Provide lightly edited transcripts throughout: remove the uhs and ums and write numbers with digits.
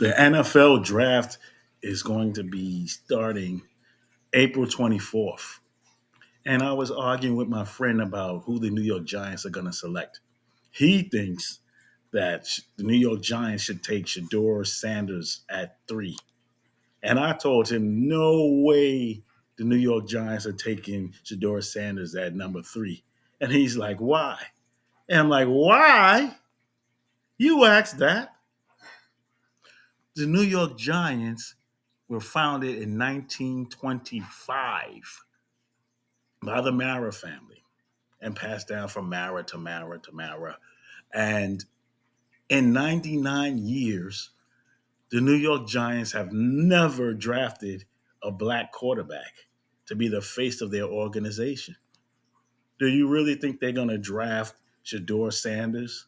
The NFL draft is going to be starting April 24th. And I was arguing with my friend about who the New York Giants are going to select. He thinks that the New York Giants should take Shedeur Sanders at 3. And I told him, no way the New York Giants are taking Shedeur Sanders at number 3. And he's like, why? And I'm like, why? You asked that. The New York Giants were founded in 1925 by the Mara family and passed down from Mara to Mara to Mara. And in 99 years, the New York Giants have never drafted a black quarterback to be the face of their organization. Do you really think they're going to draft Shedeur Sanders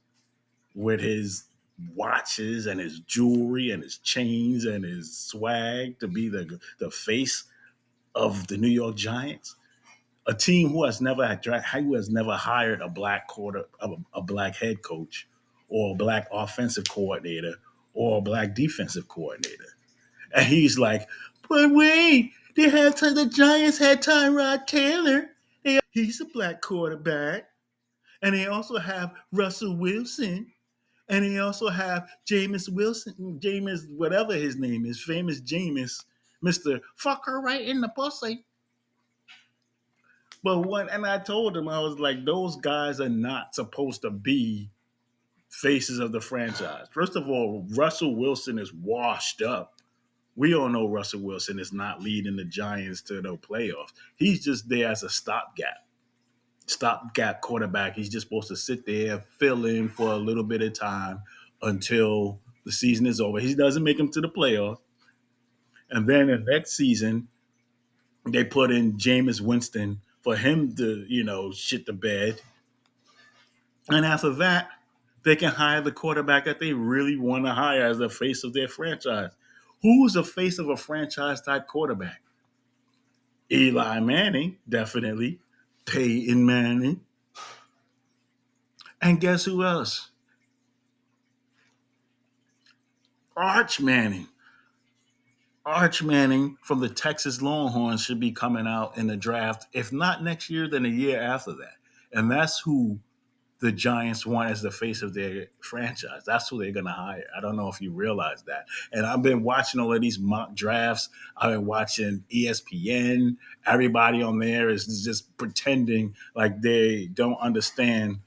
with his watches and his jewelry and his chains and his swag to be the face of the New York Giants? A team who has never hired a black head coach, or a black offensive coordinator, or a black defensive coordinator. And he's like, but wait, the Giants had Tyrod Taylor. He's a black quarterback. And they also have Russell Wilson. And they also have Jameis Wilson, Jameis, whatever his name is, famous Jameis, Mr. Fucker right in the pussy. But what, and I told him, I was like, those guys are not supposed to be faces of the franchise. First of all, Russell Wilson is washed up. We all know Russell Wilson is not leading the Giants to the playoffs. He's just there as a stopgap quarterback. He's just supposed to sit there, fill in for a little bit of time until the season is over. He doesn't make them to the playoffs. And then the next season, they put in Jameis Winston for him to, shit the bed. And after that, they can hire the quarterback that they really want to hire as the face of their franchise. Who's the face of a franchise type quarterback? Eli Manning, definitely. Peyton Manning. And guess who else? Arch Manning. Arch Manning from the Texas Longhorns should be coming out in the draft, if not next year, then a year after that. And that's who the Giants want as the face of their franchise. That's who they're going to hire. I don't know if you realize that. And I've been watching all of these mock drafts. I've been watching ESPN. Everybody on there is just pretending like they don't understand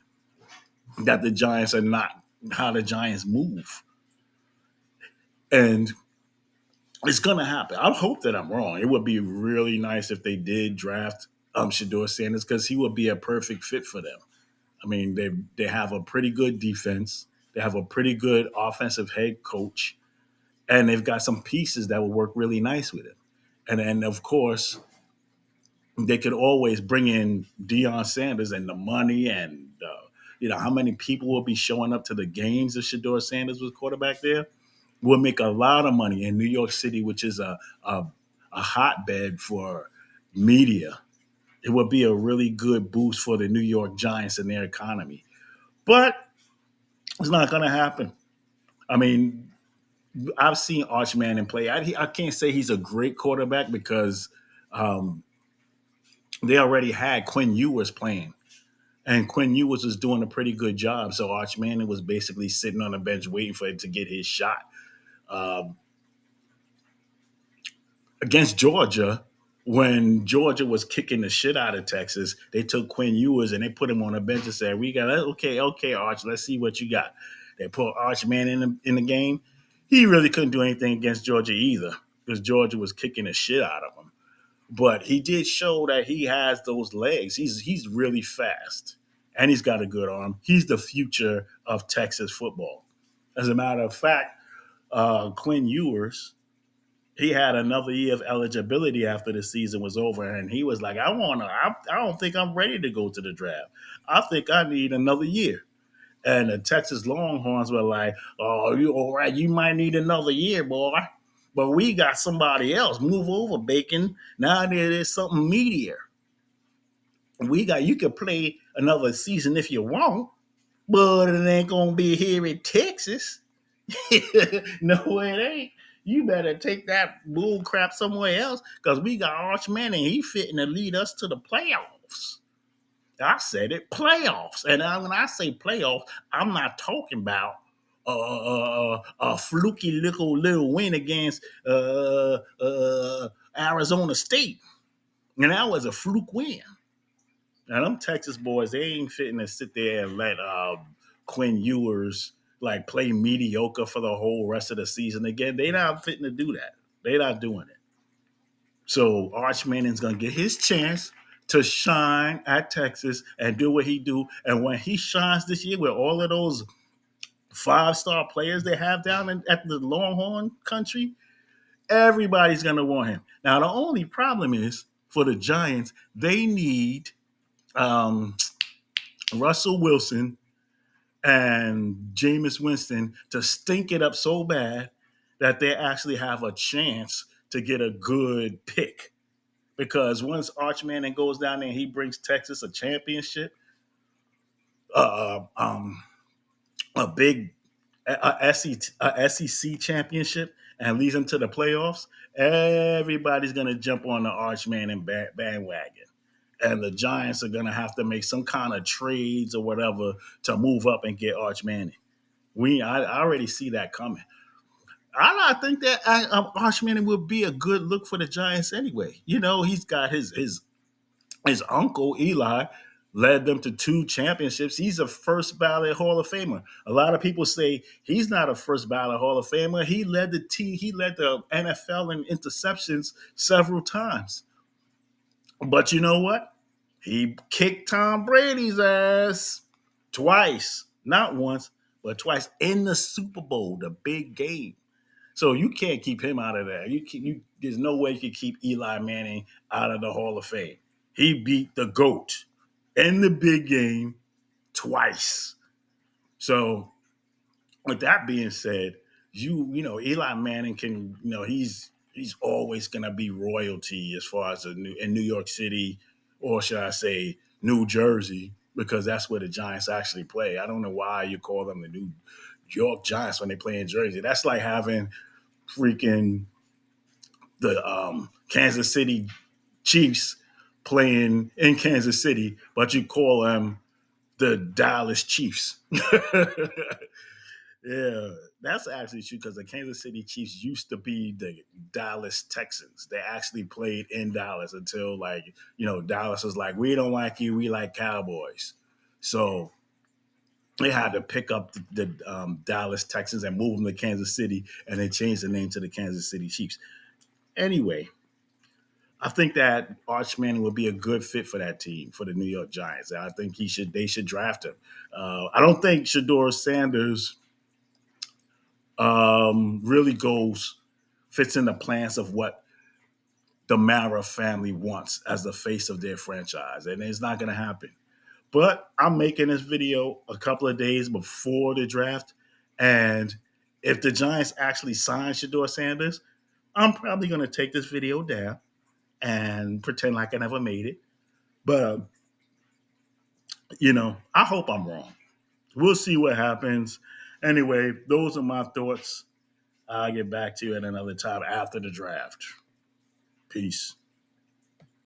that the Giants are not how the Giants move. And it's going to happen. I hope that I'm wrong. It would be really nice if they did draft Shedeur Sanders, because he would be a perfect fit for them. I mean, they have a pretty good defense. They have a pretty good offensive head coach, and they've got some pieces that will work really nice with him. And then, of course, they could always bring in Deion Sanders and the money, and how many people will be showing up to the games if Shedeur Sanders was quarterback there. We'll make a lot of money in New York City, which is a hotbed for media. It would be a really good boost for the New York Giants and their economy. But it's not going to happen. I mean, I've seen Arch Manning play. I can't say he's a great quarterback because they already had Quinn Ewers playing. And Quinn Ewers was doing a pretty good job. So Arch Manning was basically sitting on the bench waiting for it to get his shot. Against Georgia, when Georgia was kicking the shit out of Texas, they took Quinn Ewers and they put him on the bench and said, "We got okay, Arch, let's see what you got." They put Arch Manning in the game. He really couldn't do anything against Georgia either because Georgia was kicking the shit out of him. But he did show that he has those legs. He's really fast, and he's got a good arm. He's the future of Texas football. As a matter of fact, Quinn Ewers, he had another year of eligibility after the season was over, and he was like, I don't think I'm ready to go to the draft. I think I need another year." And the Texas Longhorns were like, "Oh, you all right? You might need another year, boy. But we got somebody else. Move over, Bacon. Now there's something meatier. You can play another season if you want, but it ain't gonna be here in Texas." No, it ain't. You better take that bull crap somewhere else because we got Arch Manning. He fitting to lead us to the playoffs. I said it, playoffs. And when I say playoffs, I'm not talking about a fluky little win against Arizona State. And that was a fluke win. Now them Texas boys, they ain't fitting to sit there and let Quinn Ewers like play mediocre for the whole rest of the season again. They not fitting to do that. They not doing it. So Arch Manning's gonna get his chance to shine at Texas and do what he do. And when he shines this year with all of those 5-star players they have down at the Longhorn country, everybody's gonna want him. Now the only problem is for the Giants, they need um, Russell Wilson and Jameis Winston to stink it up so bad that they actually have a chance to get a good pick. Because once Arch Manning goes down there and he brings Texas a championship, uh, um, a big SEC championship, and leads them to the playoffs, everybody's going to jump on the Arch Manning bandwagon. And the Giants are going to have to make some kind of trades or whatever to move up and get Arch Manning. I already see that coming. I think that Arch Manning would be a good look for the Giants anyway. You know, he's got his uncle Eli led them to 2 championships. He's a first ballot Hall of Famer. A lot of people say he's not a first ballot Hall of Famer. He led the team. He led the NFL in interceptions several times. But you know what? He kicked Tom Brady's ass twice, not once, but twice in the Super Bowl, the big game. So you can't keep him out of there. There's no way you can keep Eli Manning out of the Hall of Fame. He beat the GOAT in the big game twice. So with that being said, Eli Manning can he's always gonna be royalty as far as in New York City, or should I say New Jersey, because that's where the Giants actually play. I don't know why you call them the New York Giants when they play in Jersey. That's like having freaking the Kansas City Chiefs playing in Kansas City, but you call them the Dallas Chiefs. Yeah, that's actually true because the Kansas City Chiefs used to be the Dallas Texans. They actually played in Dallas until Dallas was like, we don't like you, we like Cowboys. So they had to pick up the Dallas Texans and move them to Kansas City, and they changed the name to the Kansas City Chiefs. Anyway, I think that Arch Manning would be a good fit for that team, for the New York Giants. I think they should draft him. I don't think Shedeur Sanders really fits in the plans of what the Mara family wants as the face of their franchise, and it's not going to happen. But I'm making this video a couple of days before the draft, and if the Giants actually sign Shedeur Sanders, I'm probably going to take this video down and pretend like I never made it. But I hope I'm wrong. We'll see what happens. Anyway, those are my thoughts. I'll get back to you at another time after the draft. Peace.